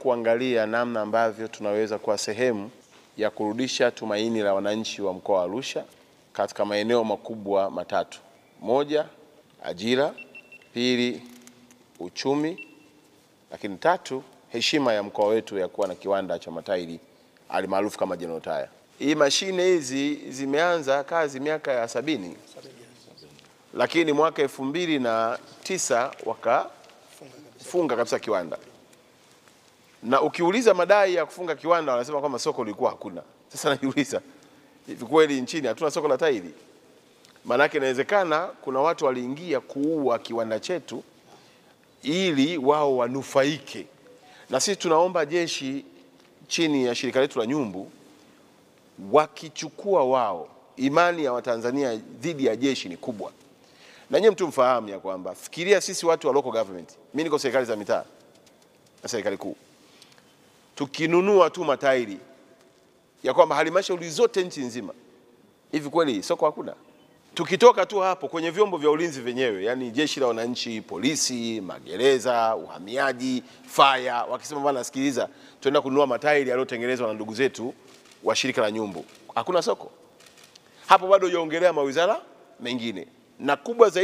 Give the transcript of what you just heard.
kuangalia namna ambavyo tunaweza kuwa sehemu ya kurudisha tumaini la wananchi wa mkoa wa Arusha katika maeneo makubwa matatu. Moja, ajira; pili, uchumi; lakini tatu, heshima ya mkoa wetu ya kuwa na kiwanda cha matairi alimaarufu kama General Tyre. Hii mashine hizi zimeanza kazi miaka ya 70. Lakini mwaka 2009 wakafunga kabisa kiwanda. Na ukiuliza madai ya kufunga kiwanda wanasema kwamba soko lilikuwa hakuna. Sasa najiuliza, hivi kweli nchini hatuna soko la tairi? Maanake inawezekana kuna watu waliingia kuua kiwanda chetu ili wao wanufaike. Na sisi tunaomba jeshi chini ya shirika letu la Nyumbu, wakichukua wao, imani ya Watanzania dhidi ya jeshi ni kubwa. Na nyinyi mtu mfahamu ya kwamba, fikiria sisi watu wa local government, mimi niko serikali za mitaa na serikali kuu, tukinunua tu matairi ya kwamba halmashauri zote nchi nzima, hivi kweli soko hakuna? Tukitoka tu hapo kwenye vyombo vya ulinzi venyewe, yani jeshi la wananchi, polisi, magereza, uhamiaji, fire, wakisema bwana sikiliza, tuenda kununua matairi yaliyotengenezwa na ndugu zetu wa shirika la Nyumbu, hakuna soko. Hapo bado yaongelea mawizara mengine. Na kubwa zaidi